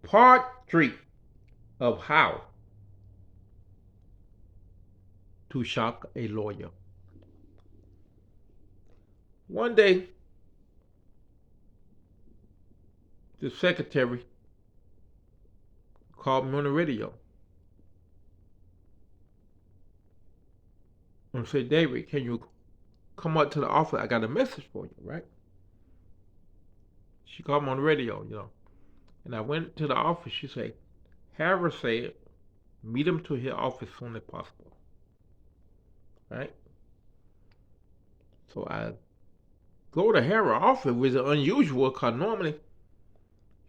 Part 3 of How to Shock a Lawyer. One day, the secretary called me on the radio and said, David, can you come up to the office? I got a message for you, right? She called me on the radio. And I went to the office. She said, Harris said, meet him to his office as soon as possible, right? So I go to Harris' office, which is unusual because normally,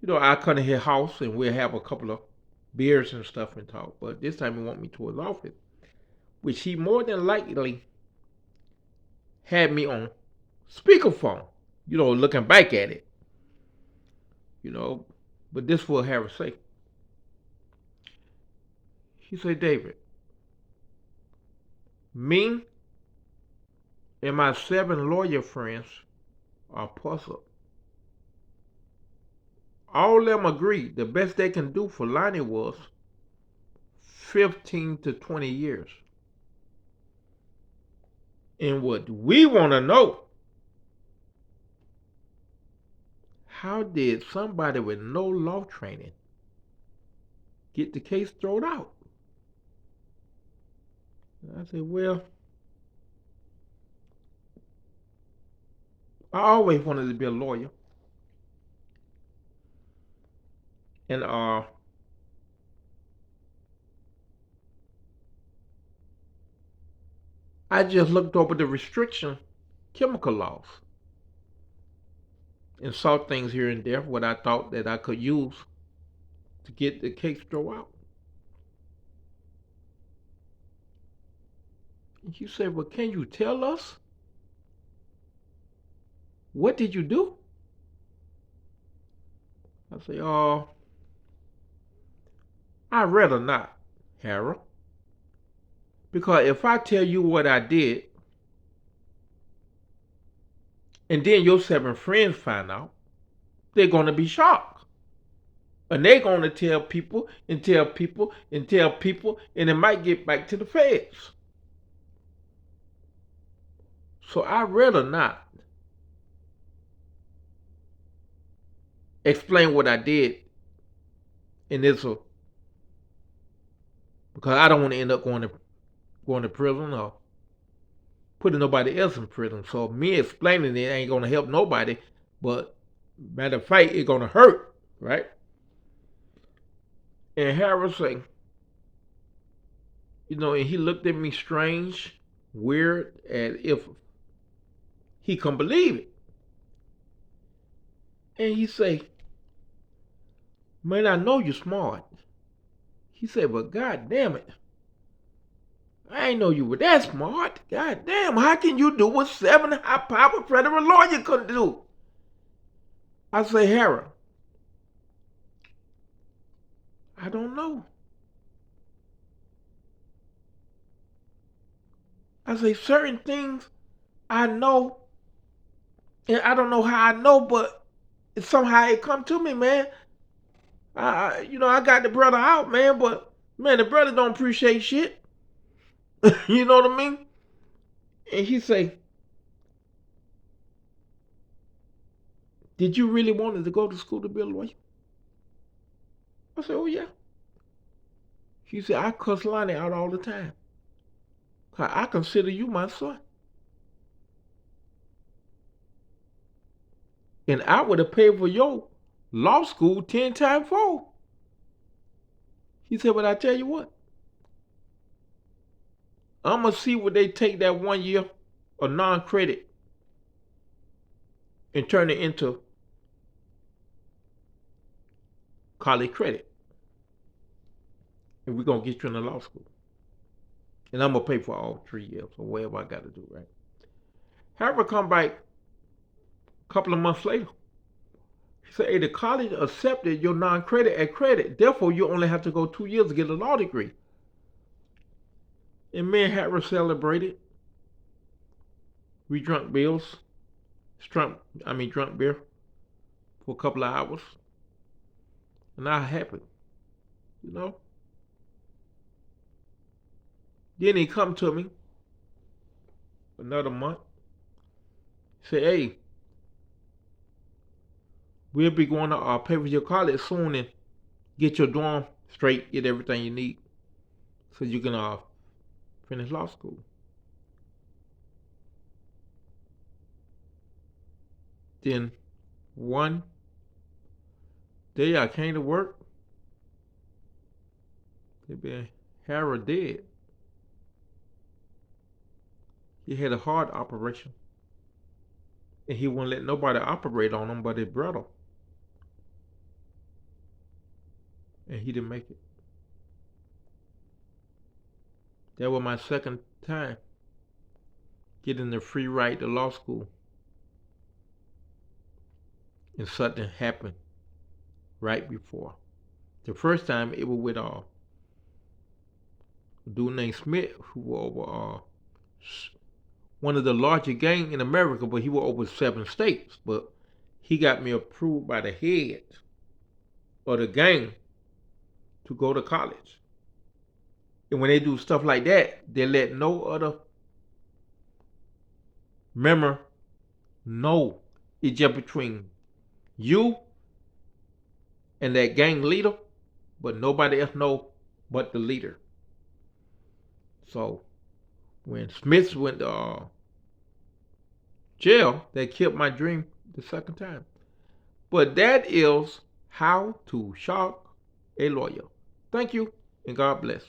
I come to his house and we'll have a couple of beers and stuff and talk. But this time he want me to his office, which he more than likely had me on speakerphone, looking back at it, But this will Harris say. He said, David, me and my 7 lawyer friends are puzzled. All of them agree the best they can do for Lonnie was 15 to 20 years. And what we want to know, how did somebody with no law training get the case thrown out? And I said, well, I always wanted to be a lawyer. And I just looked over the restriction chemical laws and saw things here and there what I thought that I could use to get the case thrown out. And she said, well, can you tell us? What did you do? I said, I'd rather not, Harold. Because if I tell you what I did, and then your 7 friends find out, they're going to be shocked. And they're going to tell people and tell people and tell people, and it might get back to the feds. So I'd rather not explain what I did in this, because I don't want to end up going to prison or putting nobody else in prison. So me explaining it ain't going to help nobody, but matter of fact, it's going to hurt, right? And Harris said, and he looked at me strange, weird, as if he couldn't believe it. And he said, man, I know you're smart. He said, but God damn it, I ain't know you were that smart. God damn, how can you do what 7 high-powered federal lawyer couldn't do? I say, Harold, I don't know. I say, certain things I know, and I don't know how I know, but somehow it come to me, man. I got the brother out, man, but man, the brother don't appreciate shit. You know what I mean? And he say, did you really want to go to school to be a lawyer? I said, oh yeah. He said, I cuss Lonnie out all the time. I consider you my son. And I would have paid for your law school 10 times 4. He said, but I tell you what, I'm going to see what they take that 1 year of non-credit and turn it into college credit. And we're going to get you in the law school. And I'm going to pay for all 3 years or whatever I got to do, right? Harvard come back a couple of months later. He said, hey, the college accepted your non-credit at credit. Therefore, you only have to go 2 years to get a law degree. And me and Harris celebrated. We drunk beer for a couple of hours. and I happy, you know. Then he come to me another month, say, hey, we'll be going to pay for your college soon and get your dorm straight, get everything you need so you can finish law school. Then one day I came to work, they been Harold dead. He had a heart operation, and he wouldn't let nobody operate on him but his brother, and he didn't make it. That was my second time getting the free ride to law school, and something happened right before. The first time it was with a dude named Smith, who was over one of the largest gangs in America, but he was over 7 states. But he got me approved by the head of the gang to go to college. And when they do stuff like that, they let no other member know. It's just between you and that gang leader, but nobody else know but the leader. So when Smith went to jail, they killed my dream the second time. But that is how to shock a lawyer. Thank you, and God bless.